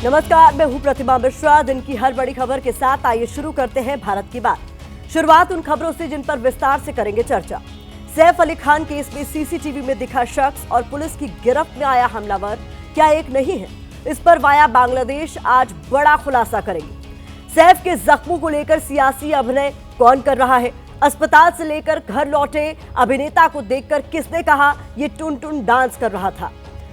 नमस्कार, मैं हूं प्रतिमा मिश्रा। दिन की हर बड़ी खबर के साथ आइए शुरू करते हैं भारत की बात। शुरुआत उन खबरों से जिन पर विस्तार से करेंगे चर्चा। सैफ अली खान केस में सीसीटीवी में दिखा शख्स और पुलिस की गिरफ्त में आया हमलावर क्या एक नहीं है? इस पर वाया बांग्लादेश आज बड़ा खुलासा करेंगे। सैफ के जख्मों को लेकर सियासी अभिनय कौन कर रहा है? अस्पताल से लेकर घर लौटे अभिनेता को देखकर किसने कहा ये टुन टुन डांस कर रहा था?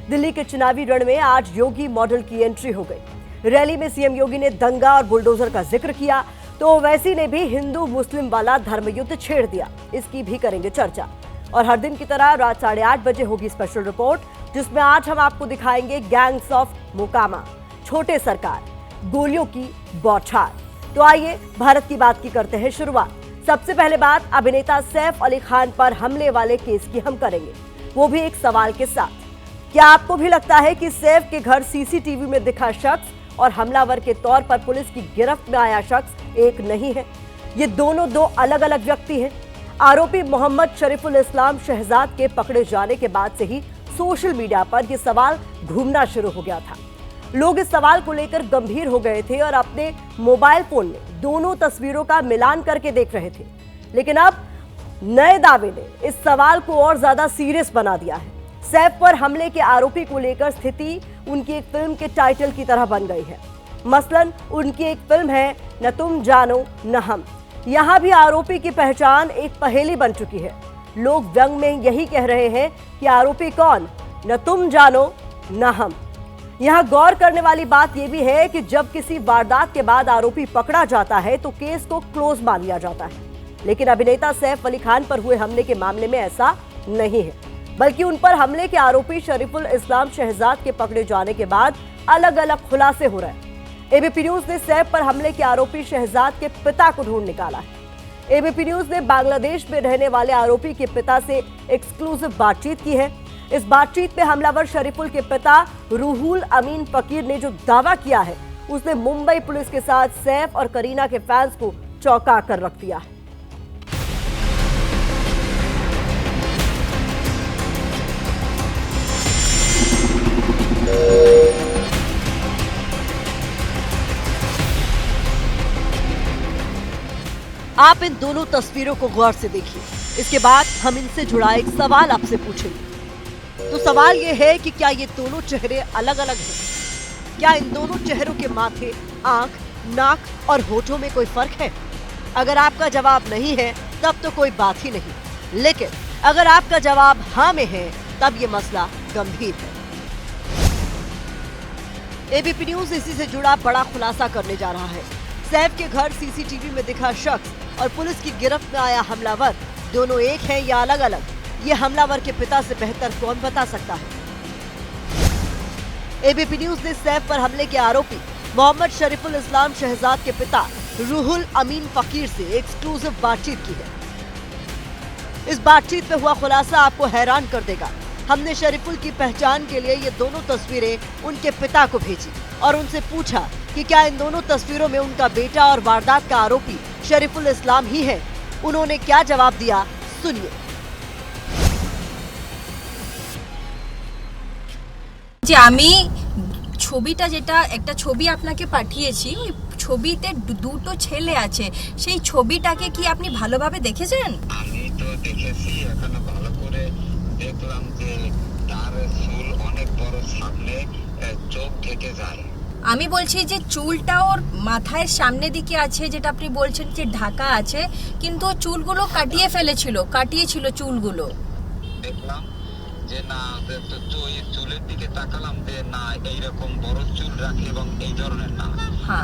दिल्ली के चुनावी रण में आज योगी मॉडल की एंट्री हो गई। रैली में सीएम योगी ने दंगा और बुलडोजर का जिक्र किया तो ओवैसी ने भी हिंदू मुस्लिम वाला धर्मयुद्ध छेड़ दिया। इसकी भी करेंगे चर्चा। और हर दिन की तरह रात 8:30 बजे होगी स्पेशल रिपोर्ट, जिसमें आज हम आपको दिखाएंगे गैंग्स ऑफ मोकामा, छोटे सरकार, गोलियों की बौछार। तो आइए भारत की बात की करते हैं शुरुआत। सबसे पहले बात अभिनेता सैफ अली खान पर हमले वाले केस की हम करेंगे, वो भी एक सवाल के साथ। क्या आपको भी लगता है कि सैफ के घर सीसीटीवी में दिखा शख्स और हमलावर के तौर पर पुलिस की गिरफ्त में आया शख्स एक नहीं है? ये दोनों दो अलग अलग व्यक्ति हैं। आरोपी मोहम्मद शरीफुल इस्लाम शहजाद के पकड़े जाने के बाद से ही सोशल मीडिया पर यह सवाल घूमना शुरू हो गया था। लोग इस सवाल को लेकर गंभीर हो गए थे और अपने मोबाइल फोन में दोनों तस्वीरों का मिलान करके देख रहे थे। लेकिन अब नए दावे ने इस सवाल को और ज्यादा सीरियस बना दिया है। सैफ पर हमले के आरोपी को लेकर स्थिति उनकी एक फिल्म के टाइटल की तरह बन गई है। मसलन उनकी एक फिल्म है न तुम जानो न हम। यहाँ भी आरोपी की पहचान एक पहेली बन चुकी है। लोग व्यंग में यही कह रहे हैं कि आरोपी कौन, न तुम जानो न हम। यहाँ गौर करने वाली बात यह भी है कि जब किसी वारदात के बाद आरोपी पकड़ा जाता है तो केस को क्लोज मान लिया जाता है। लेकिन अभिनेता सैफ अली खान पर हुए हमले के मामले में ऐसा नहीं है, बल्कि उन पर हमले के आरोपी शरीफुल इस्लाम शहजाद के पकड़े जाने के बाद अलग अलग खुलासे हो रहे हैं। एबीपी न्यूज ने सैफ पर हमले के आरोपी शहजाद के पिता को ढूंढ निकाला है। एबीपी न्यूज ने बांग्लादेश में रहने वाले आरोपी के पिता से एक्सक्लूसिव बातचीत की है। इस बातचीत में हमलावर शरीफुल के पिता रूहुल अमीन फकीर ने जो दावा किया है, उसने मुंबई पुलिस के साथ सैफ और करीना के फैंस को चौंका कर रख दिया है। आप इन दोनों तस्वीरों को गौर से देखिए। इसके बाद हम इनसे जुड़ा एक सवाल आपसे पूछेंगे। तो सवाल ये है कि क्या ये दोनों चेहरे अलग अलग हैं? क्या इन दोनों चेहरों के माथे, आंख, नाक और होठों में कोई फर्क है? अगर आपका जवाब नहीं है तब तो कोई बात ही नहीं, लेकिन अगर आपका जवाब हाँ में है तब ये मसला गंभीर है। एबीपी न्यूज इसी से जुड़ा बड़ा खुलासा करने जा रहा है। सैफ के घर सीसीटीवी में दिखा शख्स और पुलिस की गिरफ्त में आया हमलावर दोनों एक हैं या अलग अलग? ये हमलावर के पिता से बेहतर कौन बता सकता है? एबीपी न्यूज ने सैफ पर हमले के आरोपी मोहम्मद शरीफुल इस्लाम शहजाद के पिता रूहुल अमीन फकीर से एक्सक्लूसिव बातचीत की है। इस बातचीत में हुआ खुलासा आपको हैरान कर देगा। हमने शरीफुल की पहचान के लिए ये दोनों तस्वीरें उनके पिता को भेजी और उनसे पूछा कि क्या इन दोनों तस्वीरों में उनका बेटा और वारदात का आरोपी शरीफुल इस्लाम ही है। उन्होंने क्या जवाब दिया, सुनिए। যে আমি ছবিটা যেটা একটা ছবি আপনাকে পাঠিয়েছি, ওই ছবিতে দুটো ছেলে আছে, সেই ছবিটাকে কি আপনি ভালোভাবে দেখেছেন? আমি তো দেখেছি, এখনো ভালো করে দেখলাম যে তার চুল অনেক বড়, সামনে চোখ ঢেকে যায়। আমি বলছি যে চুলটা ওর মাথার সামনে দিকে আছে, যেটা আপনি বলছেন যে ঢাকা আছে, কিন্তু চুলগুলো কাটিয়েছিল চুলগুলো। দেখলাম যে না, তো এই চুলের দিকে তাকালাম যে না, এইরকম বড় চুল রাখে এবং এই ধরনের না।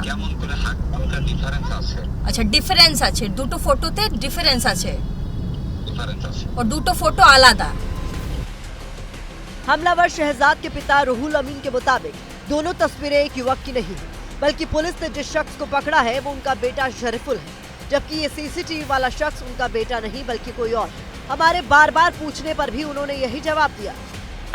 কেমন করে হালকা ডিফারেন্স আছে। আচ্ছা, ডিফারেন্স আছে, দুটো ফটোতে ডিফারেন্স আছে और দুটো ফটো আলাদা। हमलावर शहजाद के पिता रूहुल अमीन के मुताबिक दोनों तस्वीरें एक युवक की नहीं है, बल्कि पुलिस ने जिस शख्स को पकड़ा है वो उनका बेटा शरीफुल है, जबकि ये सीसीटीवी वाला शख्स उनका बेटा नहीं बल्कि कोई और। हमारे बार बार पूछने पर भी उन्होंने यही जवाब दिया।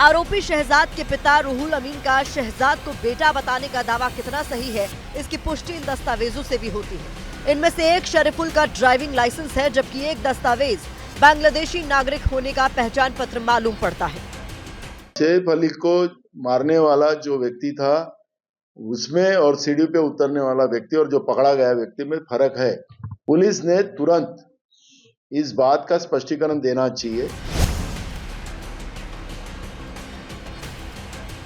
आरोपी शहजाद के पिता रूहुल अमीन का शहजाद को बेटा बताने का दावा कितना सही है, इसकी पुष्टि इन दस्तावेजों से भी होती है। इनमें से एक शरीफुल का ड्राइविंग लाइसेंस है, जबकि एक दस्तावेज बांग्लादेशी नागरिक होने का पहचान पत्र मालूम पड़ता है। सैफ अली को मारने वाला जो व्यक्ति था उसमें और सीढ़ी पे उतरने वाला व्यक्ति और जो पकड़ा गया व्यक्ति में फर्क है। पुलिस ने तुरंत इस बात का स्पष्टीकरण देना चाहिए।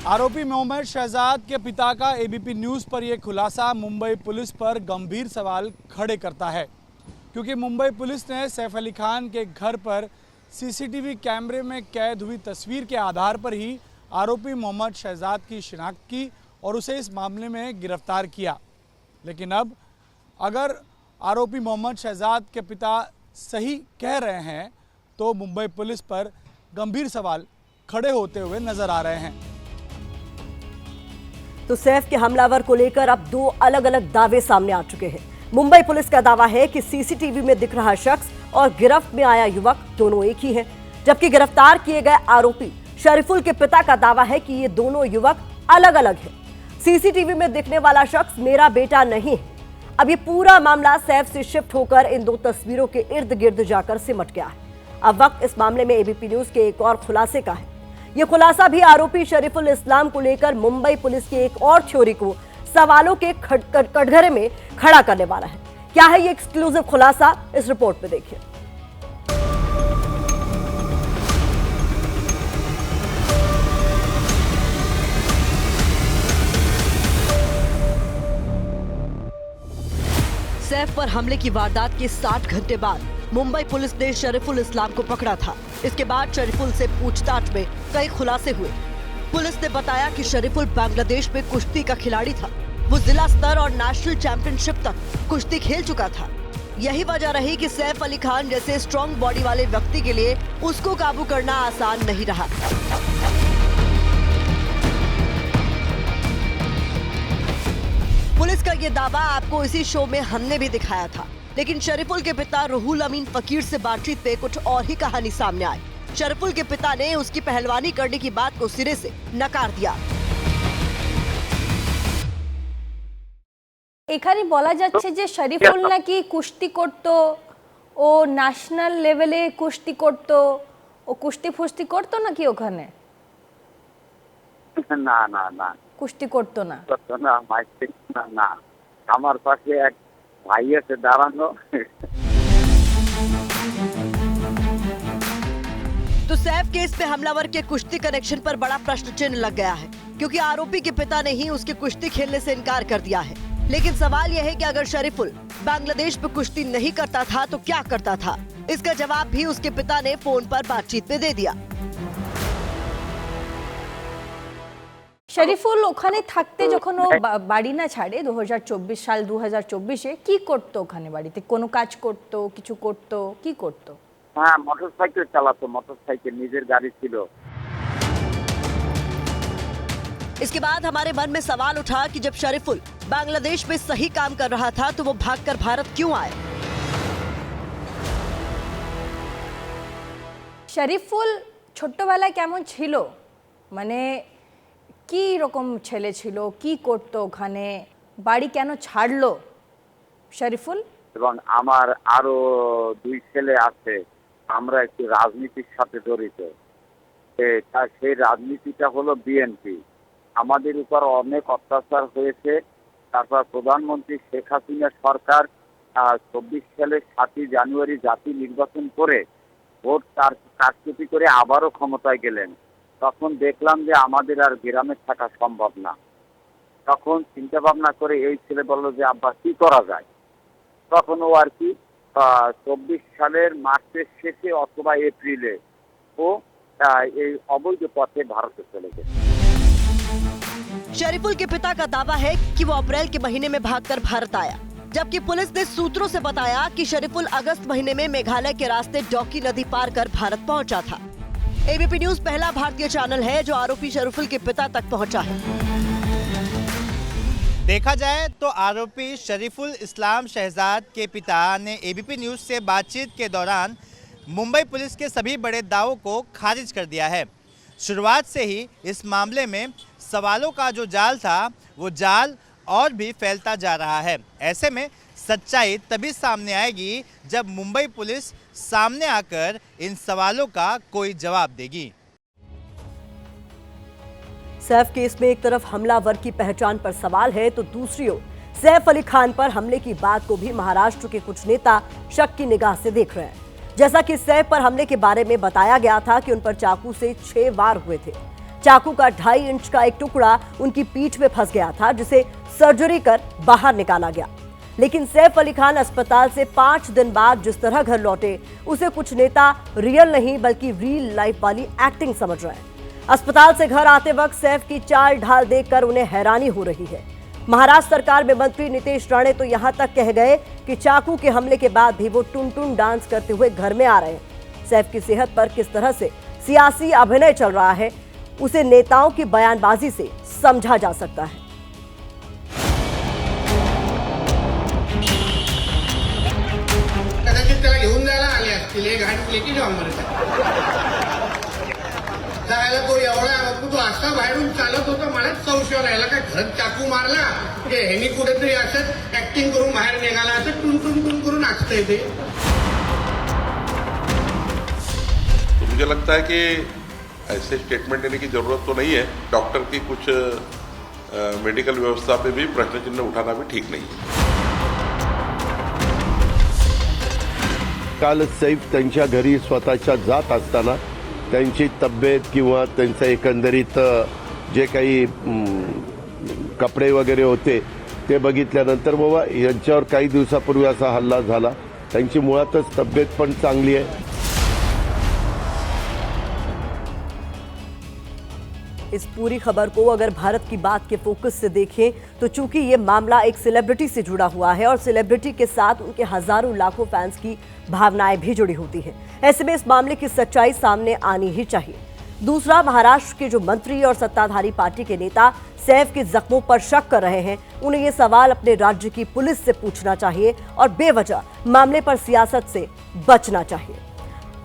आरोपी मोहम्मद शहजाद के पिता का एबीपी न्यूज़ पर यह खुलासा मुंबई पुलिस पर गंभीर सवाल खड़े करता है, क्योंकि मुंबई पुलिस ने सैफ अली खान के घर पर सीसीटीवी कैमरे में कैद हुई तस्वीर के आधार पर ही आरोपी मोहम्मद शहजाद की शिनाख्त की और उसे इस मामले में गिरफ्तार किया। लेकिन अब अगर आरोपी मोहम्मद शहजाद के पिता सही कह रहे हैं तो मुंबई पुलिस पर गंभीर सवाल खड़े होते हुए नजर आ रहे हैं। तो सैफ के हमलावर को लेकर अब दो अलग अलग दावे सामने आ चुके हैं। मुंबई पुलिस का दावा है कि सीसीटीवी में दिख रहा शख्स और गिरफ्त में आया युवक दोनों एक ही हैं, जबकि गिरफ्तार किए गए आरोपी शरीफुल के पिता का दावा है कि ये दोनों युवक अलग अलग हैं। सीसीटीवी में दिखने वाला शख्स मेरा बेटा नहीं है। अब ये पूरा मामला सैफ से शिफ्ट होकर इन दो तस्वीरों के इर्द गिर्द जाकर सिमट गया है। अब वक्त इस मामले में एबीपी न्यूज के एक और खुलासे का है। ये खुलासा भी आरोपी शरीफुल इस्लाम को लेकर मुंबई पुलिस की एक और थ्योरी को सवालों के कटघरे में खड़ा करने वाला है। क्या है ये एक्सक्लूसिव खुलासा, इस रिपोर्ट में देखिए। सैफ पर हमले की वारदात के 60 घंटे बाद मुंबई पुलिस ने शरीफुल इस्लाम को पकड़ा था। इसके बाद शरीफुल से पूछताछ में कई खुलासे हुए। पुलिस ने बताया कि शरीफुल बांग्लादेश में कुश्ती का खिलाड़ी था। वो जिला स्तर और नेशनल चैंपियनशिप तक कुश्ती खेल चुका था। यही वजह रही कि सैफ अली खान जैसे स्ट्रॉन्ग बॉडी वाले व्यक्ति के लिए उसको काबू करना आसान नहीं रहा। पुलिस का ये दावा आपको इसी शो में हमने भी दिखाया था, लेकिन शरीफुल के पिता रुहुल अमीन फकीर से बातचीत में कुछ और ही कहानी सामने आई। शरीफुल के पिता ने उसकी पहलवानी करने की बात को सिरे से नकार दिया। এখানে বলা যাচ্ছে যে শরীফুল নাকি কুস্তি করত, ও ন্যাশনাল লেভেলে কুস্তি করত, ও কুস্তি ফুস্তি করতো নাকি ওখানে? না না না, কুস্তি করতো না। করতো না, না না, আমার পাশে এক ভাই আছে দাঁড়ানো। तो सैफ केस में हमलावर के कुश्ती कनेक्शन पर बड़ा प्रश्न चिन्ह लग गया है, क्योंकि आरोपी के पिता ने ही उसके कुश्ती खेलने से इनकार कर दिया है। लेकिन सवाल यह है कि अगर शरीफुल बांग्लादेश में कुश्ती नहीं करता था तो क्या करता था? इसका जवाब भी उसके पिता ने फोन पर बातचीत में दे दिया। শরীফুল ওখানে থাকতে যখন ও বাড়ি না ছাড়ে 2024 সাল 2024-এ কি করতো ওখানে? বাড়িতে কোনো কাজ করতো, কিছু করতো, কি করতো? হ্যাঁ, মোটরসাইকেল চালাতো, মোটরসাইকেল নিজের গাড়ি ছিল। इसके बाद हमारे मन में सवाल उठा कि जब शरीफुल बांग्लादेश में सही काम कर रहा था तो वो भागकर भारत क्यों आए? শরীফুল ছোট্টবেলায় কেমন ছিল? মানে কি রকম ছেলে ছিল, কি করতো ওখানে, বাড়ি কেন ছাড়লো শরীফুল? এবং আমার আরো দুই ছেলে আছে, আমরা একটু রাজনীতির সাথে জড়িত। সেই রাজনীতিটা হলো বিএনপি। আমাদের উপর অনেক অত্যাচার হয়েছে। তারপর প্রধানমন্ত্রী শেখ হাসিনা সরকার 24 সালের 7 জানুয়ারি জাতীয় নির্বাচন করে ভোট কারচুপি করে আবারও ক্ষমতায় গেলেন। তখন দেখলাম যে আমাদের আর গ্রামে থাকা সম্ভব না। তখন চিন্তা ভাবনা করে এই ছেলে বলল যে আব্বা কি করা যায়। তখন ও আর কি 24 সালের মার্চের শেষে অথবা এপ্রিলে ও এই অবৈধ পথে ভারতে চলে গেছে। शरीफुल के पिता का दावा है कि वो अप्रैल के महीने में भागकर भारत आया, जबकि पुलिस ने सूत्रों से बताया कि शरीफुल अगस्त महीने में मेघालय के रास्ते डॉकी नदी पार कर भारत पहुंचा था। एबीपी न्यूज पहला भारतीय चैनल है जो आरोपी शरीफुल के पिता तक पहुंचा है। देखा जाए तो आरोपी शरीफुल इस्लाम शहजाद के पिता ने एबीपी न्यूज से बातचीत के दौरान मुंबई पुलिस के सभी बड़े दावों को खारिज कर दिया है। शुरुआत से ही इस मामले में सवालों का जो जाल था वो जाल और भी फैलता जा रहा है। ऐसे में सच्चाई तभी सामने आएगी जब मुंबई पुलिस सामने आकर इन सवालों का कोई जवाब देगी। सैफ केस में एक तरफ हमलावर की पहचान पर सवाल है तो दूसरी ओर सैफ अली खान पर हमले की बात को भी महाराष्ट्र के कुछ नेता शक की निगाह से देख रहे हैं। जैसा कि सैफ पर हमले के बारे में बताया गया था कि उन पर चाकू से 6 वार हुए थे। चाकू का 2.5 इंच का एक टुकड़ा उनकी पीठ में फंस गया था, जिसे सर्जरी कर बाहर निकाला गया। लेकिन सैफ अली खान अस्पताल से 5 दिन बाद जिस तरह घर लौटे, उसे कुछ नेता रियल नहीं बल्कि रियल लाइफ वाली एक्टिंग समझ रहे हैं। अस्पताल से घर आते वक्त सैफ की चाल ढाल देखकर उन्हें हैरानी हो रही है। महाराष्ट्र सरकार में मंत्री नितेश राणे तो यहां तक कह गए कि चाकू के हमले के बाद भी वो टुन टुन डांस करते हुए घर में आ रहे हैं। सैफ की सेहत पर किस तरह से सियासी अभिनय चल रहा है, उसे नेताओं की बयानबाजी से समझा जा सकता है। कदाचित त्याला घेऊन जायला आले असतील, एक घाट लेकी जाऊन जायला तो एवढा तो असा बाहेरून चालत होता, मलाच संशय राहिला काय घरात चाकू मारला की ह्यांनी कुठेतरी असं ऍक्टिंग करून बाहेर निघाला, असं टुन टुन टुन करून नाचतंय ते। तो मुझे लगता है कि ऐसे स्टेटमेंट देने की जरूरत तो नहीं है। डॉक्टर की कुछ मेडिकल व्यवस्था पे भी प्रश्न चिन्ह उठाना भी ठीक नहीं है। काल सैफ त्यांच्या घरी स्वतःच्या जात असताना त्यांची तब्येत किंवा त्यांचं एकंदरीत जे काही कपडे वगैरे होते ते बघितल्यानंतर बाबा यांच्यावर काही दिवसापूर्वी असा हल्ला झाला, त्यांची मुळातच तब्येत पण चांगली आहे। इस पूरी खबर को अगर भारत की बात के फोकस से देखें तो चूंकि ये मामला एक सेलिब्रिटी से जुड़ा हुआ है और सेलिब्रिटी के साथ उनके हजारों लाखों फैंस की भावनाएं भी जुड़ी होती हैं, ऐसे में इस मामले की सच्चाई सामने आनी ही चाहिए। दूसरा, महाराष्ट्र के जो मंत्री और सत्ताधारी पार्टी के नेता सैफ के जख्मों पर शक कर रहे हैं, उन्हें ये सवाल अपने राज्य की पुलिस से पूछना चाहिए और बेवजह मामले पर सियासत से बचना चाहिए।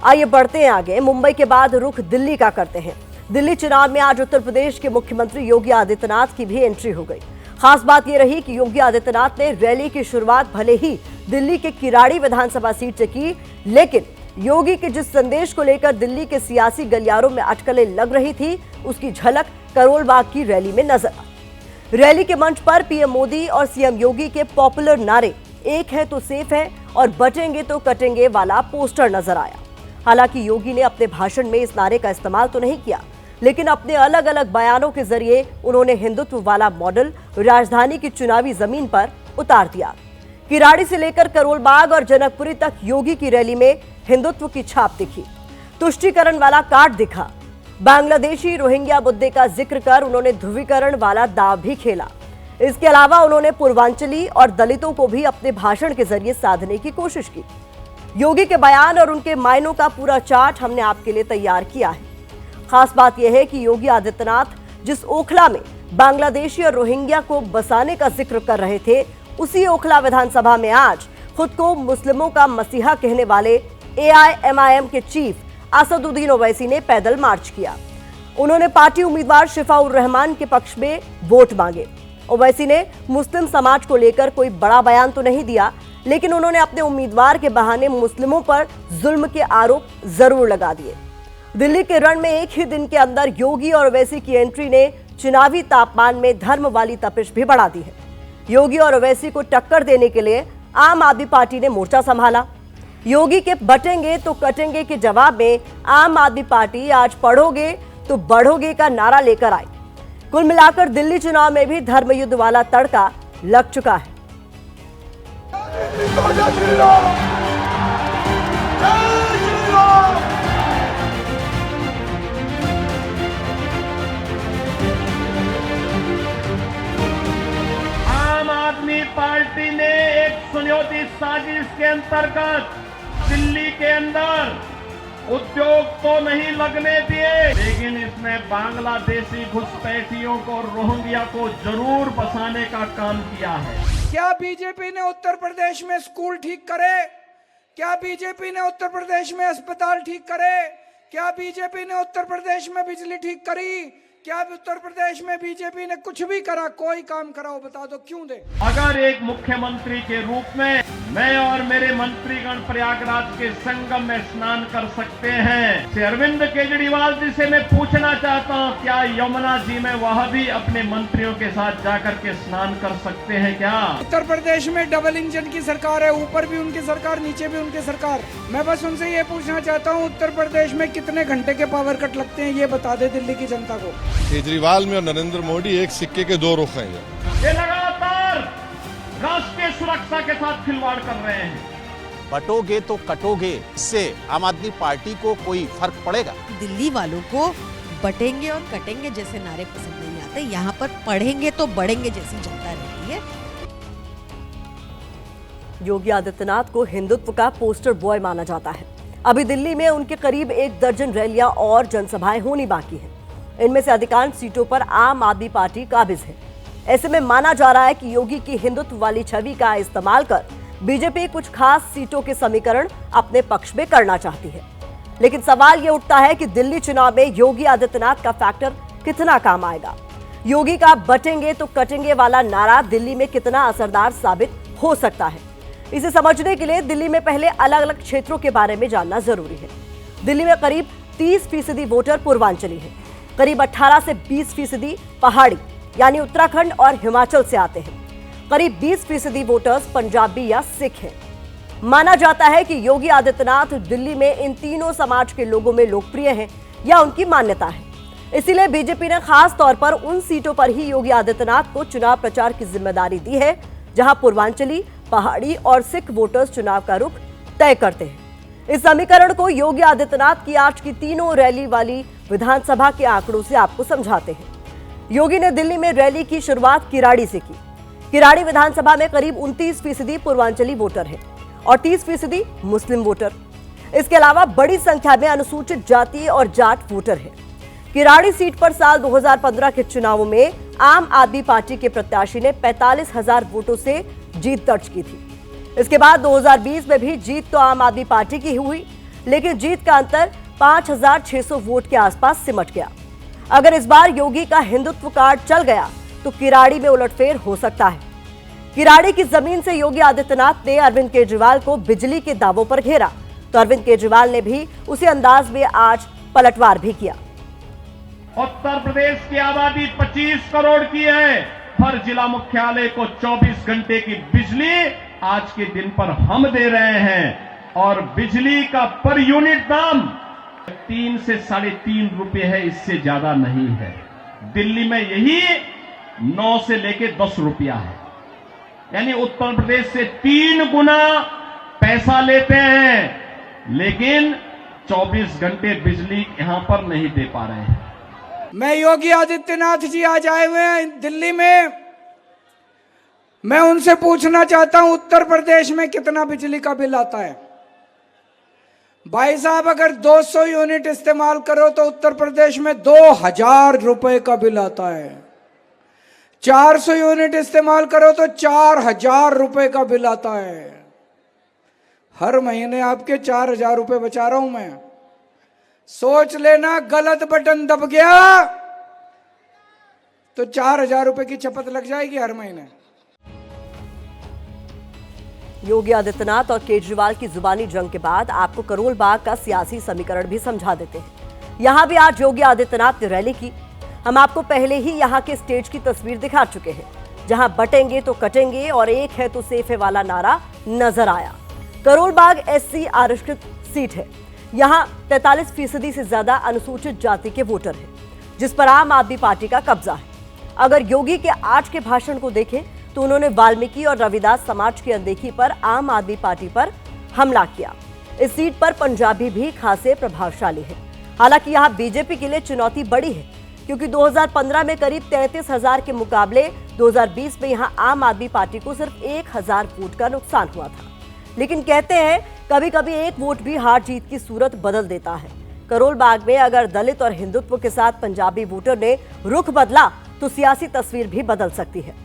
आइए बढ़ते हैं आगे। मुंबई के बाद रुख दिल्ली का करते हैं। दिल्ली चुनाव में आज उत्तर प्रदेश के मुख्यमंत्री योगी आदित्यनाथ की भी एंट्री हो गई। खास बात यह रही कि योगी आदित्यनाथ ने रैली की शुरुआत भले ही दिल्ली के किराड़ी विधानसभा सीट से की, लेकिन योगी के जिस संदेश को लेकर दिल्ली के सियासी गलियारों में अटकलें लग रही थी, उसकी झलक करोल बाग की रैली में नजर आई। रैली के मंच पर पीएम मोदी और सीएम योगी के पॉपुलर नारे एक है तो सेफ है और बटेंगे तो कटेंगे वाला पोस्टर नजर आया। हालांकि योगी ने अपने भाषण में इस नारे का इस्तेमाल तो नहीं किया, लेकिन अपने अलग अलग बयानों के जरिए उन्होंने हिंदुत्व वाला मॉडल राजधानी की चुनावी जमीन पर उतार दिया। किराड़ी से लेकर करोल बाग और जनकपुरी तक योगी की रैली में हिंदुत्व की छाप दिखी। तुष्टीकरण वाला कार्ड दिखा। बांग्लादेशी रोहिंग्या मुद्दे का जिक्र कर उन्होंने ध्रुवीकरण वाला दांव भी खेला। इसके अलावा उन्होंने पूर्वांचली और दलितों को भी अपने भाषण के जरिए साधने की कोशिश की। योगी के बयान और उनके मायनों का पूरा चार्ट हमने आपके लिए तैयार किया है। खास बात यह है कि योगी आदित्यनाथ जिस ओखला में बांग्लादेशी और रोहिंग्या को बसाने का जिक्र कर रहे थे, उसी ओखला विधानसभा में आज खुद को मुस्लिमों का मसीहा कहने वाले एआईएमआईएम के चीफ असदुद्दीन ओवैसी ने पैदल मार्च किया। उन्होंने पार्टी उम्मीदवार शिफाउर रहमान के पक्ष में वोट मांगे। ओवैसी ने मुस्लिम समाज को लेकर कोई बड़ा बयान तो नहीं दिया, लेकिन उन्होंने अपने उम्मीदवार के बहाने मुस्लिमों पर जुल्म के आरोप जरूर लगा दिए। दिल्ली के रण में एक ही दिन के अंदर योगी और ओवैसी की एंट्री ने चुनावी तापमान में धर्म वाली तपिश भी बढ़ा दी है। योगी और ओवैसी को टक्कर देने के लिए आम आदमी पार्टी ने मोर्चा संभाला। योगी के बटेंगे तो कटेंगे के जवाब में आम आदमी पार्टी आज पढ़ोगे तो बढ़ोगे का नारा लेकर आई। कुल मिलाकर दिल्ली चुनाव में भी धर्मयुद्ध वाला तड़का लग चुका है। आम आदमी पार्टी ने एक सुनियोजित साजिश के अंतर्गत दिल्ली के अंदर उद्योग तो नहीं लगने दिए, लेकिन इसमें बांग्लादेशी घुसपैठियों को, रोहिंग्या को जरूर बसाने का काम किया है। क्या बीजेपी ने उत्तर प्रदेश में स्कूल ठीक करे? क्या बीजेपी ने उत्तर प्रदेश में अस्पताल ठीक करे? क्या बीजेपी ने उत्तर प्रदेश में बिजली ठीक करी? क्या उत्तर प्रदेश में बीजेपी ने कुछ भी करा? कोई काम करा हो बता दो, क्यों दे? अगर एक मुख्यमंत्री के रूप में मैं और मेरे मंत्रीगण प्रयागराज के संगम में स्नान कर सकते हैं। श्री अरविंद केजरीवाल जी से मैं पूछना चाहता हूं, क्या यमुना जी में वह भी अपने मंत्रियों के साथ जाकर के स्नान कर सकते हैं क्या? उत्तर प्रदेश में डबल इंजन की सरकार है, ऊपर भी उनकी सरकार, नीचे भी उनकी सरकार। मैं बस उनसे ये पूछना चाहता हूँ, उत्तर प्रदेश में कितने घंटे के पावर कट लगते हैं, ये बता दे दिल्ली की जनता को। केजरीवाल में और नरेंद्र मोदी एक सिक्के के दो रुख हैं। ये लगातार राष्ट्रीय सुरक्षा के साथ खिलवाड़ कर रहे हैं। बटोगे तो कटोगे, इससे आम आदमी पार्टी को कोई फर्क पड़ेगा? दिल्ली वालों को बटेंगे और कटेंगे जैसे नारे पसंद नहीं आते, यहाँ पर पढ़ेंगे तो बढ़ेंगे जैसी जनता रहती है। योगी आदित्यनाथ को हिंदुत्व का पोस्टर बॉय माना जाता है। अभी दिल्ली में उनके करीब 1 दर्जन रैलियां और जनसभाएं होनी बाकी हैं। इनमें से अधिकांश सीटों पर आम आदमी पार्टी काबिज है। ऐसे में माना जा रहा है कि योगी की हिंदुत्व वाली छवि का इस्तेमाल कर बीजेपी कुछ खास सीटों के समीकरण अपने पक्ष में करना चाहती है। लेकिन सवाल यह उठता है कि दिल्ली चुनाव में योगी आदित्यनाथ का फैक्टर कितना काम आएगा। योगी का बटेंगे तो कटेंगे वाला नारा दिल्ली में कितना असरदार साबित हो सकता है, इसे समझने के लिए दिल्ली में पहले अलग अलग क्षेत्रों के बारे में जानना जरूरी है। दिल्ली में करीब 30% वोटर पूर्वांचली है, करीब 18 से 20% पहाड़ी यानी उत्तराखंड और हिमाचल से आते हैं, करीब 20% वोटर्स पंजाबी या सिख हैं। माना जाता है कि योगी आदित्यनाथ दिल्ली में इन तीनों समाज के लोगों में लोकप्रिय हैं या उनकी मान्यता है। इसीलिए बीजेपी ने खास तौर पर उन सीटों पर ही योगी आदित्यनाथ को चुनाव प्रचार की जिम्मेदारी दी है जहां पूर्वांचली, पहाड़ी और सिख वोटर्स चुनाव का रुख तय करते हैं। इस समीकरण को योगी आदित्यनाथ की आज की तीनों रैली वाली विधानसभा के आंकड़ों से आपको समझाते हैं। योगी ने दिल्ली में रैली की शुरुआत किराड़ी से की। किराड़ी विधानसभा में करीब 29% पूर्वांचली वोटर हैं और 30% मुस्लिम वोटर। इसके अलावा बड़ी संख्या में अनुसूचित जाति और जाट वोटर हैं। किराड़ी सीट पर साल 2015 के चुनावों में आम आदमी पार्टी के प्रत्याशी ने 45,000 वोटों से जीत दर्ज की थी। इसके बाद 2020 में भी जीत तो आम आदमी पार्टी की हुई, लेकिन जीत का अंतर 5,600 वोट के आसपास सिमट गया। अगर इस बार योगी का हिंदुत्व कार्ड चल गया तो किराड़ी में उलटफेर हो सकता है। किराड़ी की जमीन से योगी आदित्यनाथ ने अरविंद केजरीवाल को बिजली के दावों पर घेरा, तो अरविंद केजरीवाल ने भी उसी अंदाज में आज पलटवार भी किया। उत्तर प्रदेश की आबादी 25 करोड़ की है। हर जिला मुख्यालय को 24 घंटे की बिजली आज के दिन पर हम दे रहे हैं और बिजली का पर यूनिट दाम 3 से 3.5 रुपए है, इससे ज्यादा नहीं है। दिल्ली में यही 9 से लेके 10 रुपया है, यानी उत्तर प्रदेश से 3 गुना पैसा लेते हैं, लेकिन 24 घंटे बिजली यहां पर नहीं दे पा रहे हैं। मैं योगी आदित्यनाथ जी आज आए हुए हैं दिल्ली में। मैं उनसे पूछना चाहता हूं, उत्तर प्रदेश में कितना बिजली का बिल आता है? भाई साहब, अगर 200 यूनिट इस्तेमाल करो तो उत्तर प्रदेश में 2,000 रुपए का बिल आता है। 400 यूनिट इस्तेमाल करो तो 4,000 रुपए का बिल आता है। हर महीने आपके 4,000 रुपए बचा रहा हूं मैं। सोच लेना, गलत बटन दब गया तो 4,000 रुपए की चपत लग जाएगी हर महीने। योगी आदित्यनाथ और केजरीवाल की जुबानी जंग के बाद आपको करोल बाग का सियासी समीकरण भी समझा देते हैं। यहां भी आज योगी आदित्यनाथ ने रैली की। हम आपको पहले ही यहां के स्टेज की तस्वीर दिखा चुके हैं, जहां बटेंगे तो कटेंगे और एक है तो सेफ है वाला नारा नजर आया। करोल बाग SC आरक्षित सीट है। यहां 43% से ज्यादा अनुसूचित जाति के वोटर हैं, जिस पर आम आदमी पार्टी का कब्जा है। अगर योगी के आज के भाषण को देखें तो उन्होंने वाल्मीकि और रविदास समाज की अनदेखी पर आम आदमी पार्टी पर हमला किया। इस सीट पर पंजाबी भी खासे प्रभावशाली है। हालांकि यहां बीजेपी के लिए चुनौती बड़ी है, क्योंकि 2015 में करीब 33,000 के मुकाबले 2020 में यहां आम आदमी पार्टी को सिर्फ 1,000 वोट का नुकसान हुआ था। लेकिन कहते हैं कभी कभी एक वोट भी हार जीत की सूरत बदल देता है। करोल बाग में अगर दलित और हिंदुत्व के साथ पंजाबी वोटर ने रुख बदला तो सियासी तस्वीर भी बदल सकती है।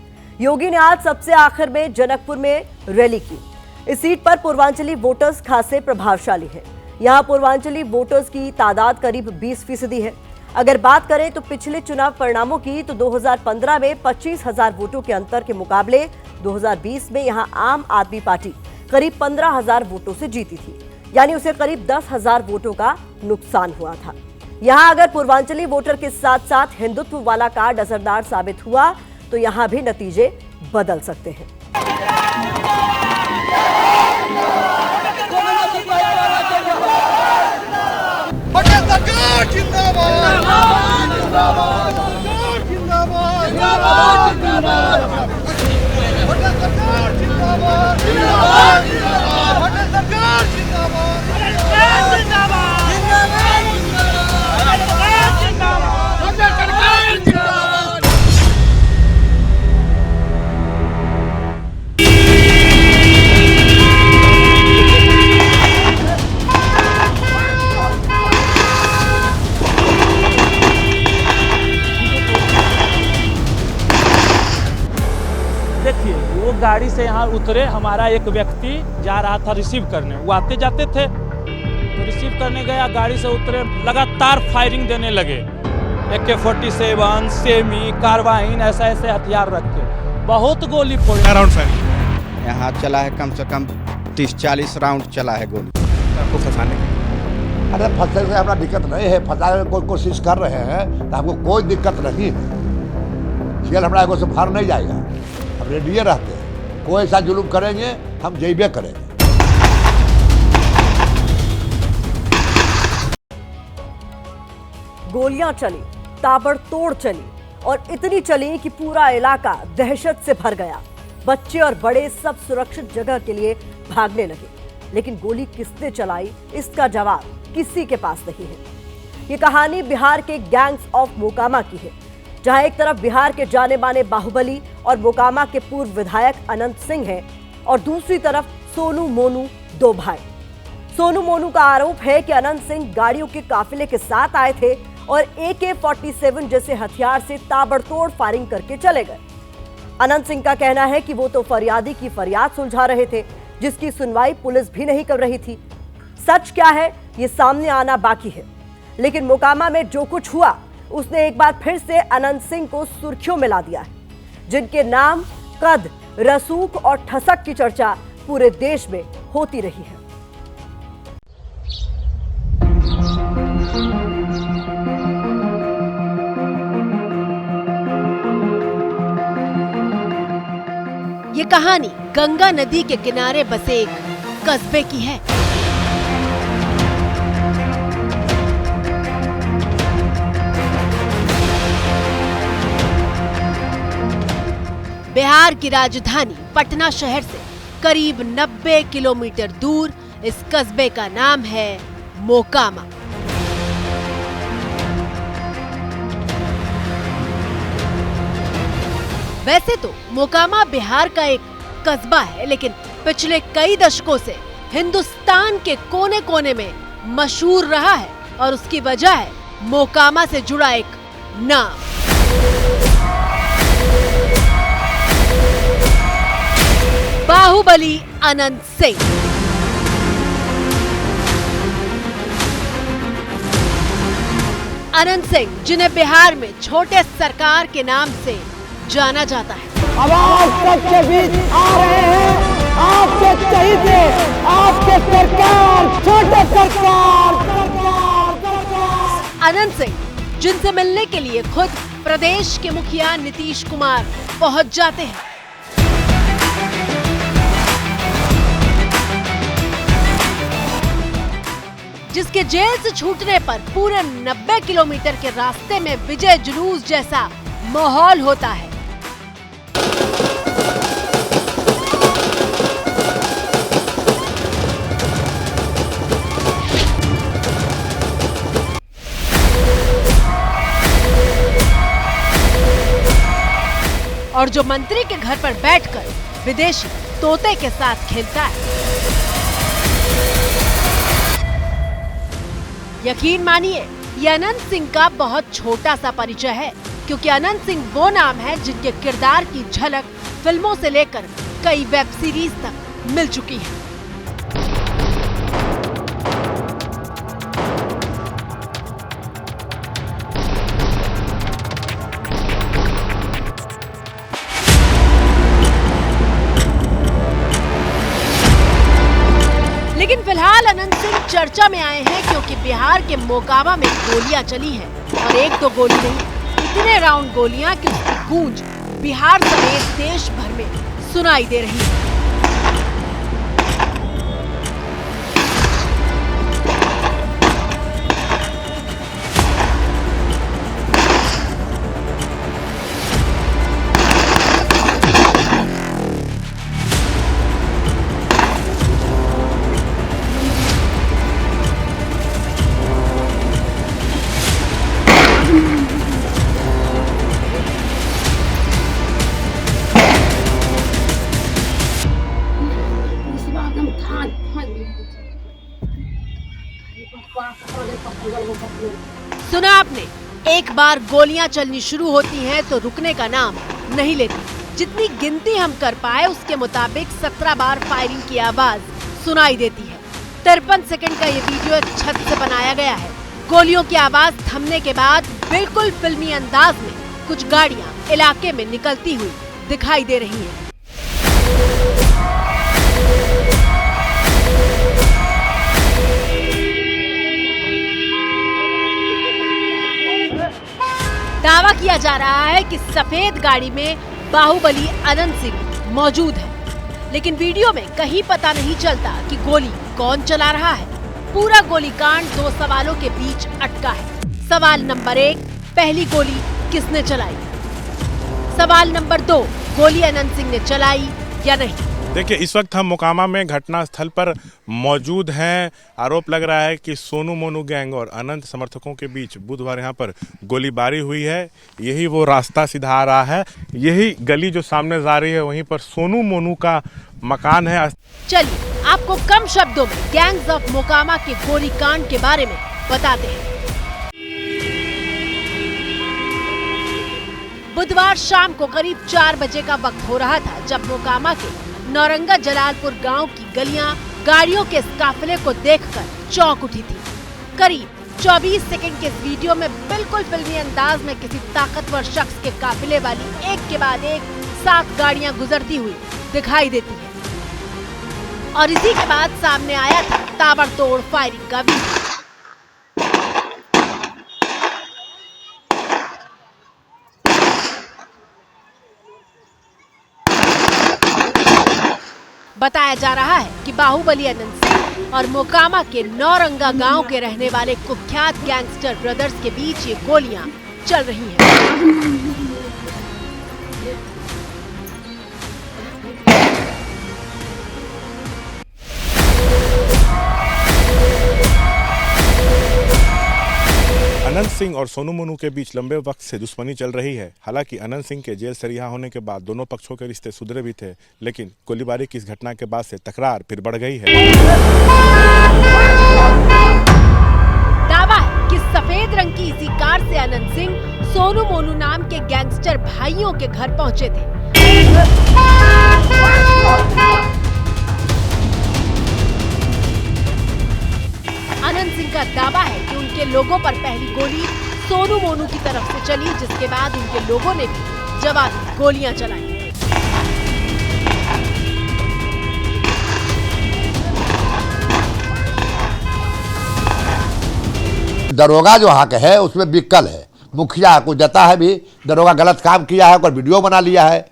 योगी ने आज सबसे आखिर में जनकपुर में रैली की। इस सीट पर पूर्वांचली वोटर्स खासे प्रभावशाली हैं। यहां पूर्वांचली वोटर्स की तादाद करीब 20% है। अगर बात करें तो पिछले चुनाव परिणामों की तो 2015 में 25,000 वोटों के अंतर के मुकाबले 2020 में यहां आम आदमी पार्टी करीब 15,000 वोटों से जीती थी, यानी उसे करीब 10,000 वोटों का नुकसान हुआ था। यहां अगर पूर्वांचली वोटर के साथ साथ हिंदुत्व वाला कार्ड असरदार साबित हुआ तो यहां भी नतीजे बदल सकते हैं। देखिए, वो गाड़ी से यहाँ उतरे, हमारा एक व्यक्ति जा रहा था रिसीव करने, वो आते जाते थे तो रिसीव करने गया, गाड़ी से उतरे, लगातार फायरिंग देने लगे। AK-47, सेमी, कार्बाइन, ऐसा ऐसे हथियार रख के बहुत गोली फोड़ी। अराउंड फायरिंग यहाँ चला है, कम से कम 30-40 राउंड चला है गोली आपको फंसाने के। अरे फंसने से हमारा दिक्कत नहीं है, फंसाने की कोशिश कर रहे हैं तो हमको कोई दिक्कत नहीं है। जेल हमारा एगो से बाहर नहीं जाएगा, हम रेडियो रहते हैं, कोई ऐसा जुलूम करेंगे हम जैबे करेंगे। गोलियां चली, ताबड़तोड़ चली और इतनी चली कि पूरा इलाका दहशत से भर गया। बच्चे और बड़े सब सुरक्षित जगह के लिए भागने लगे, लेकिन गोली किसने चलाई इसका जवाब किसी के पास नहीं है। ये कहानी बिहार के गैंग्स ऑफ मोकामा की है, जहां एक तरफ बिहार के जाने माने बाहुबली और मोकामा के पूर्व विधायक अनंत सिंह हैं और दूसरी तरफ सोनू मोनू, दो भाई। सोनू मोनू का आरोप है कि अनंत सिंह गाड़ियों के काफिले के साथ आए थे और AK-47 जैसे हथियार से ताबड़तोड़ फायरिंग करके चले गए। अनंत सिंह का कहना है कि वो तो फरियादी की फरियाद सुलझा रहे थे, जिसकी सुनवाई पुलिस भी नहीं कर रही थी। सच क्या है ये सामने आना बाकी है, लेकिन मोकामा में जो कुछ हुआ उसने एक बार फिर से अनंत सिंह को सुर्खियों में ला दिया है, जिनके नाम, कद, रसूख और ठसक की चर्चा पूरे देश में होती रही है। ये कहानी गंगा नदी के किनारे बसे एक कस्बे की है। बिहार की राजधानी पटना शहर से करीब 90 किलोमीटर दूर इस कस्बे का नाम है मोकामा। वैसे तो मोकामा बिहार का एक कस्बा है, लेकिन पिछले कई दशकों से हिंदुस्तान के कोने कोने में मशहूर रहा है और उसकी वजह है मोकामा से जुड़ा एक नाम। बाहुबली अनंत सिंह। अनंत सिंह, जिन्हें बिहार में छोटे सरकार के नाम से जाना जाता है। अब आप सबके बीच आ रहे हैं आपके चहीते, आपके सरकार, छोटे सरकार। अनंत सिंह, जिनसे मिलने के लिए खुद प्रदेश के मुखिया नीतीश कुमार पहुंच जाते हैं। जिसके जेल से छूटने पर पूरे 90 किलोमीटर के रास्ते में विजय जुलूस जैसा माहौल होता है। और जो मंत्री के घर पर बैठकर विदेशी तोते के साथ खेलता है। यकीन मानिए, ये अनंत सिंह का बहुत छोटा सा परिचय है, क्योंकि अनंत सिंह वो नाम है जिनके किरदार की झलक फिल्मों से लेकर कई वेब सीरीज तक मिल चुकी है। चर्चा में आए हैं क्योंकि बिहार के मोकामा में गोलियां चली हैं और एक दो गोली नहीं, इतने राउंड गोलियां कि उसकी गूंज बिहार समेत देश भर में सुनाई दे रही है। सुना आपने, एक बार गोलियां चलनी शुरू होती हैं तो रुकने का नाम नहीं लेती। जितनी गिनती हम कर पाए उसके मुताबिक 17 बार फायरिंग की आवाज सुनाई देती है। 53 सेकंड का ये वीडियो एक छत से बनाया गया है। गोलियों की आवाज थमने के बाद बिल्कुल फिल्मी अंदाज में कुछ गाड़ियां इलाके में निकलती हुई दिखाई दे रही हैं। दावा किया जा रहा है कि सफेद गाड़ी में बाहुबली अनंत सिंह मौजूद है, लेकिन वीडियो में कहीं पता नहीं चलता कि गोली कौन चला रहा है। पूरा गोलीकांड दो सवालों के बीच अटका है। सवाल नंबर 1, पहली गोली किसने चलाई? सवाल नंबर 2, गोली अनंत सिंह ने चलाई या नहीं? देखिए, इस वक्त हम मोकामा में घटना स्थल पर मौजूद हैं। आरोप लग रहा है कि सोनू मोनू गैंग और अनंत समर्थकों के बीच बुधवार यहां पर गोलीबारी हुई है। यही वो रास्ता सीधा आ रहा है, यही गली जो सामने जा रही है, वहीं पर सोनू मोनू का मकान है। चलिए आपको कम शब्दों में गैंग्स ऑफ मोकामा के गोलीकांड के बारे में बताते हैं। बुधवार शाम को करीब 4 बजे का वक्त हो रहा था जब मोकामा के नौरंगा जलालपुर गांव की गलियां गाड़ियों के इस काफिले को देखकर चौंक उठी थी। करीब 24 सेकंड के इस वीडियो में बिल्कुल फिल्मी अंदाज में किसी ताकतवर शख्स के काफिले वाली एक के बाद एक 7 गाड़ियां गुजरती हुई दिखाई देती है और इसी के बाद सामने आया था ताबड़तोड़ फायरिंग का वीडियो। बताया जा रहा है कि बाहुबली अनंत सिंह और मोकामा के नौरंगा गांव के रहने वाले कुख्यात गैंगस्टर ब्रदर्स के बीच ये गोलियां चल रही हैं। अनंत सिंह और सोनू मोनू के बीच लंबे वक्त से दुश्मनी चल रही है। हालांकि अनंत सिंह के जेल से रिहा होने के बाद दोनों पक्षों के रिश्ते सुधरे भी थे, लेकिन गोलीबारी की इस घटना के बाद से तकरार फिर बढ़ गई है। दावा है कि सफेद रंग की इसी कार से अनंत सिंह सोनू मोनू नाम के गैंगस्टर भाइयों के घर पहुंचे थे। अनंत सिंह का दावा है कि उनके लोगों पर पहली गोली सोनू मोनू की तरफ से चली, जिसके बाद उनके लोगों ने भी जवाबी गोलियां चलाई। दरोगा जो हक है उसमें बिक्कल है। मुखिया को जता है भी दरोगा गलत काम किया है, कोई वीडियो बना लिया है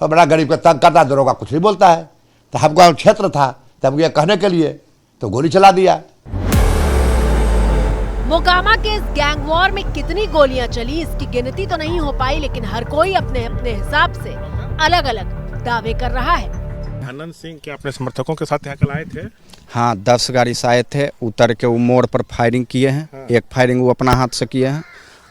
और बड़ा गरीब का तंग करता है, दरोगा कुछ नहीं बोलता है। तो हमको क्षेत्र था तब ये कहने के लिए तो गोली चला दिया। मोकामा के इस गैंग वॉर में कितनी गोलियां चली इसकी गिनती तो नहीं हो पाई, लेकिन हर कोई अपने अपने हिसाब से अलग अलग दावे कर रहा है। अनंत सिंह के अपने समर्थकों के साथ यहाँ कल आए थे। हाँ, 10 गाड़ी से आए थे, उतर के वो मोड़ पर फायरिंग किए हैं। हाँ। एक फायरिंग वो अपना हाथ से किए हैं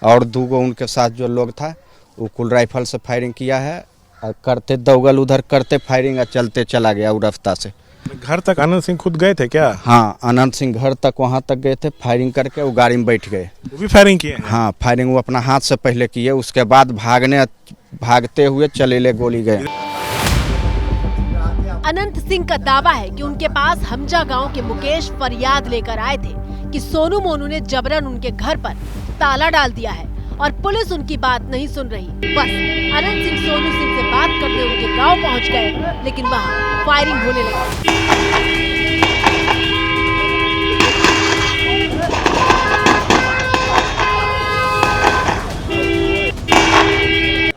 और 2 गो उनके साथ जो लोग था वो कुल राइफल से फायरिंग किया है और करते दौगल उधर करते फायरिंग चलते चला गया वो रास्ता से। घर तक अनंत सिंह खुद गए थे क्या? हाँ, अनंत सिंह घर तक वहाँ तक गए थे, फायरिंग करके वो गाड़ी में बैठ गए। वो भी फायरिंग किए? हाँ, फायरिंग वो अपना हाथ से पहले किए, उसके बाद भागते हुए चलेले गोली गए। अनंत सिंह का दावा है कि उनके पास हमजा गांव के मुकेश फरियाद लेकर आए थे कि सोनू मोनू ने जबरन उनके घर पर ताला डाल दिया है और पुलिस उनकी बात नहीं सुन रही। बस अनंत सिंह सोनू सिंह से बात करने उनके गांव पहुंच गए, लेकिन वहां फायरिंग होने लगी।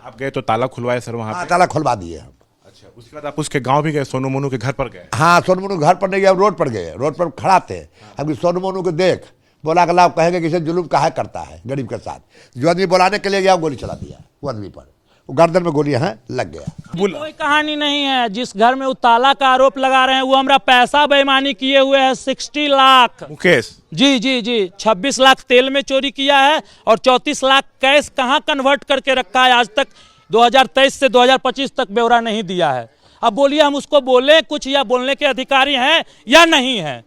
आप गए तो ताला खुलवाए सर वहाँ हाँ, पे? ताला खुलवा दिए हम। अच्छा, उसके बाद आप उसके गांव भी गए, सोनू मोनू के घर पर गए? हाँ, सोनू मोनू घर पर नहीं गए, रोड पर गए, रोड पर खड़ा थे। हम सोनू मोनू को देख बोला अगला आप कहेंगे कि इसे जुलूम काहे करता है गरीब के साथ। जो आदमी बुलाने के लिए गया गोली चला दिया वो आदमी पर, वो गर्दन में गोली है लग गया। कोई कहानी नहीं है। जिस घर में उताला का आरोप लगा रहे हैं वो हमारा पैसा बेईमानी किए हुए है 60 लाख। मुकेश जी 26 लाख तेल में चोरी किया है और 34 लाख कैश कहाँ कन्वर्ट करके रखा है आज तक 2023 से 2025 तक ब्यौरा नहीं दिया है। अब बोलिए हम उसको बोले कुछ या बोलने के अधिकारी हैं या नहीं हैं।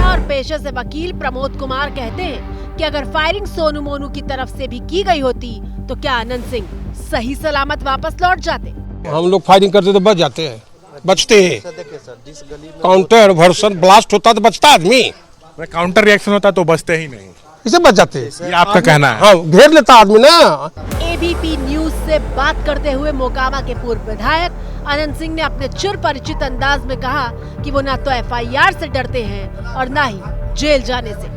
और पेशे से वकील प्रमोद कुमार कहते हैं कि अगर फायरिंग सोनू मोनू की तरफ से भी की गई होती तो क्या आनंद सिंह सही सलामत वापस लौट जाते? हम लोग फायरिंग करते तो बच जाते हैं, बचते हैं। काउंटर वर्सन ब्लास्ट होता तो बचता आदमी, काउंटर रिएक्शन होता तो बचते ही नहीं, इसे बच जाते हैं। ये आपका कहना है? हाँ, घेर लेता आदमी ना। एबीपी न्यूज से बात करते हुए मोकामा के पूर्व विधायक आनंद सिंह ने अपने चिर परिचित अंदाज में कहा कि वो ना तो एफआईआर से डरते हैं और ना ही जेल जाने से।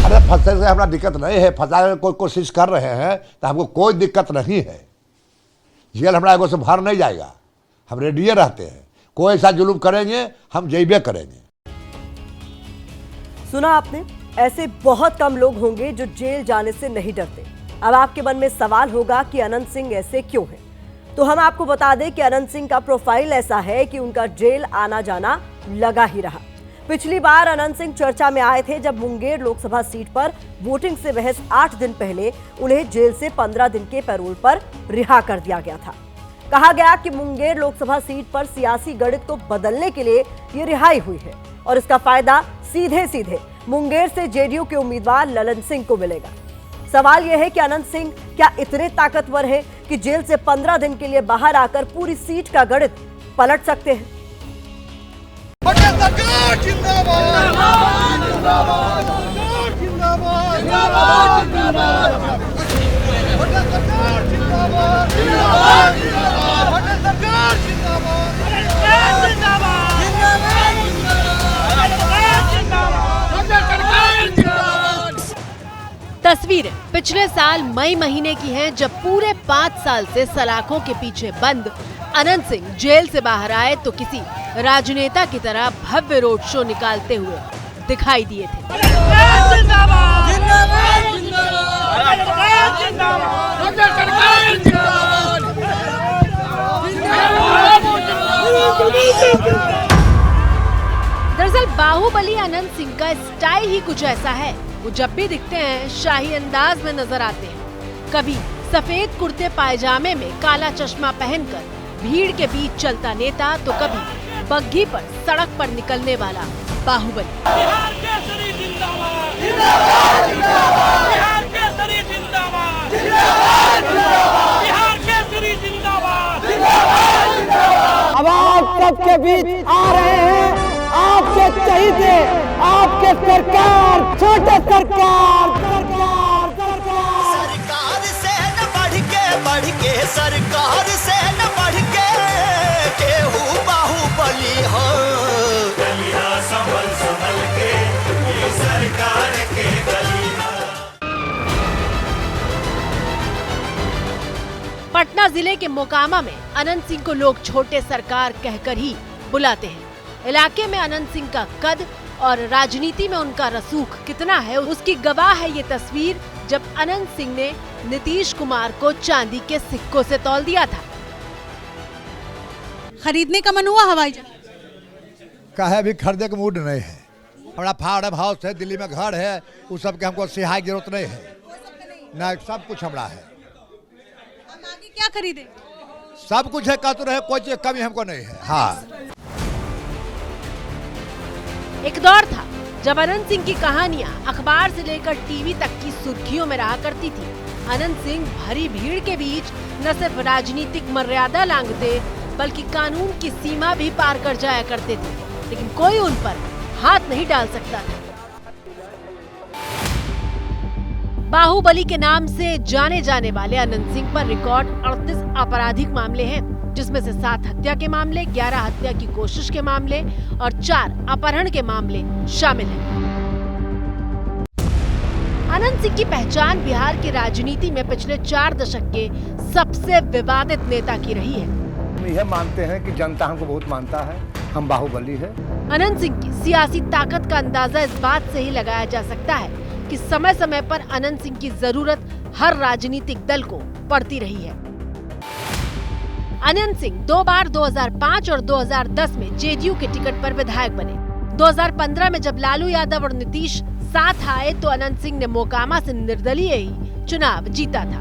अरे फंसने से हमारा दिक्कत नहीं है, फंसाने की कोई कोशिश कर रहे हैं तो हमको कोई दिक्कत नहीं है। जेल हमारा एगो से बाहर नहीं जाएगा, हम रेडियो रहते हैं। कोई ऐसा जुलूम करेंगे हम जैबे करेंगे। सुना आपने, ऐसे बहुत कम लोग होंगे जो जेल जाने से नहीं डरते। अब आपके मन में सवाल होगा कि अनंत सिंह ऐसे क्यों हैं? तो हम आपको बता दें कि अनंत सिंह का प्रोफाइल ऐसा है कि उनका जेल आना जाना लगा ही रहा। पिछली बार अनंत सिंह चर्चा में आए थे जब मुंगेर लोकसभा सीट पर वोटिंग से महज 8 दिन पहले उन्हें जेल से 15 दिन के पैरोल पर रिहा कर दिया गया था। कहा गया कि मुंगेर लोकसभा सीट पर सियासी गणित को बदलने के लिए ये रिहाई हुई है और इसका फायदा सीधे सीधे मुंगेर से जेडीयू के उम्मीदवार ललन सिंह को मिलेगा। सवाल यह है कि अनंत सिंह क्या इतने ताकतवर है कि जेल से 15 दिन के लिए बाहर आकर पूरी सीट का गणित पलट सकते हैं? तस्वीरें पिछले साल मई महीने की हैं जब पूरे 5 साल से सलाखों के पीछे बंद अनंत सिंह जेल से बाहर आए तो किसी राजनेता की तरह भव्य रोड शो निकालते हुए दिखाई दिए थे। दरअसल बाहुबली अनंत सिंह का स्टाइल ही कुछ ऐसा है। वो जब भी दिखते हैं शाही अंदाज में नजर आते हैं। कभी सफेद कुर्ते पायजामे में काला चश्मा पहनकर भीड़ के बीच चलता नेता तो कभी बग्घी पर सड़क पर निकलने वाला बाहुबली। अब आप सबके बीच आ रहे हैं आपके चहीते, आपके सरकार, छोटे सरकार। सरकार से न बढ़ के सरकार से न बढ़ के केहू बाहुबली हो। गलियां संभल संभल के ये सरकार के गलियां। पटना जिले के मोकामा में अनंत सिंह को लोग छोटे सरकार कहकर ही बुलाते हैं। इलाके में अनंत सिंह का कद और राजनीति में उनका रसूख कितना है उसकी गवाह है ये तस्वीर जब अनंत सिंह ने नीतीश कुमार को चांदी के सिक्कों से तौल दिया था। खरीदने का मन हुआ हवाई जहाज? कहे भी खरीदे का मूड नहीं है। हमारा फार्म हाउस है, दिल्ली में घर है, उस सब के हमको सिहाई की जरूरत नहीं है ना, सब कुछ हमारा है। आगे क्या खरीदे? सब कुछ है, कहते रहे कोई चीज कमी हमको नहीं है। हाँ, एक दौर था जब अनंत सिंह की कहानियां अखबार से लेकर टीवी तक की सुर्खियों में रहा करती थी। अनंत सिंह भरी भीड़ के बीच न सिर्फ राजनीतिक मर्यादा लांघते बल्कि कानून की सीमा भी पार कर जाया करते थे, लेकिन कोई उन पर हाथ नहीं डाल सकता था। बाहुबली के नाम से जाने जाने वाले अनंत सिंह पर रिकॉर्ड 38 आपराधिक मामले हैं, जिसमें से 7 हत्या के मामले, 11 हत्या की कोशिश के मामले और 4 अपहरण के मामले शामिल हैं। अनंत सिंह की पहचान बिहार की राजनीति में पिछले 4 दशक के सबसे विवादित नेता की रही है। हम यह मानते हैं कि जनता हमको बहुत मानता है, हम बाहुबली है। अनंत सिंह की सियासी ताकत का अंदाजा इस बात से ही लगाया जा सकता है कि समय समय पर अनंत सिंह की जरूरत हर राजनीतिक दल को पड़ती रही है। अनंत सिंह 2 बार 2005 और 2010 में जेडीयू के टिकट पर विधायक बने। 2015 में जब लालू यादव और नीतीश साथ आए तो अनंत सिंह ने मोकामा से निर्दलीय ही चुनाव जीता था।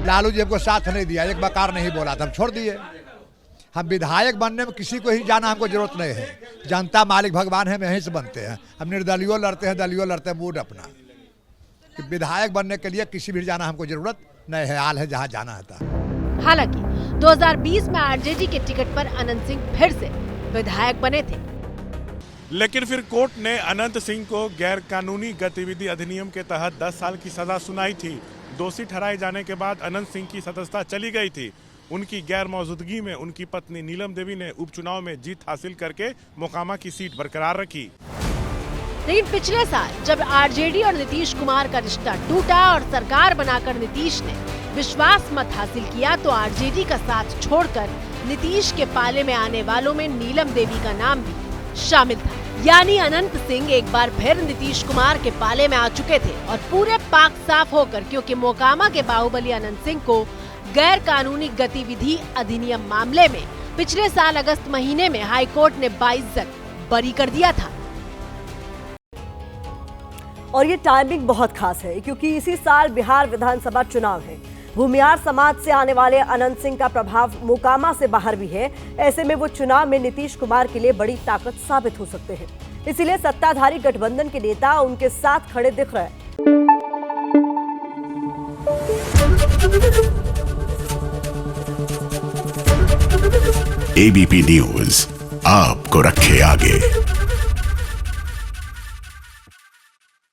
लालू जी हमको साथ नहीं दिया, एक बकार नहीं बोला था, हम छोड़ दिए। हम विधायक बनने में किसी को ही जाना हमको जरूरत नहीं है, जनता मालिक भगवान है, हम यहीं से बनते हैं। हम निर्दलीय लड़ते हैं, दलीय लड़ते हैं, मूड अपना कि विधायक बनने के लिए किसी भी जाना हमको जरूरत नहीं है, हाल है जहाँ जाना है। हालांकि 2020 में आरजेडी के टिकट पर अनंत सिंह फिर से विधायक बने थे, लेकिन फिर कोर्ट ने अनंत सिंह को गैर कानूनी गतिविधि अधिनियम के तहत 10 साल की सजा सुनाई थी। दोषी ठहराए जाने के बाद अनंत सिंह की सदस्यता चली गई थी। उनकी गैर मौजूदगी में उनकी पत्नी नीलम देवी ने उपचुनाव में जीत हासिल करके मोकामा की सीट बरकरार रखी। लेकिन पिछले साल जब आरजेडी और नीतीश कुमार का रिश्ता टूटा और सरकार बनाकर नीतीश ने विश्वास मत हासिल किया तो आरजेडी का साथ छोड़कर नीतीश के पाले में आने वालों में नीलम देवी का नाम भी शामिल था। यानी अनंत सिंह एक बार फिर नीतीश कुमार के पाले में आ चुके थे और पूरे पाक साफ होकर, क्योंकि मोकामा के बाहुबली अनंत सिंह को गैर कानूनी गतिविधि अधिनियम मामले में पिछले साल अगस्त महीने में हाई कोर्ट ने बाइज्जत बरी कर दिया था। और ये टाइमिंग बहुत खास है क्योंकि इसी साल बिहार विधानसभा चुनाव है। भूमियार समाज से आने वाले अनंत सिंह का प्रभाव मोकामा से बाहर भी है। ऐसे में वो चुनाव में नीतीश कुमार के लिए बड़ी ताकत साबित हो सकते हैं। इसीलिए सत्ताधारी गठबंधन के नेता उनके साथ खड़े दिख रहे हैं। एबीपी न्यूज आपको रखे आगे।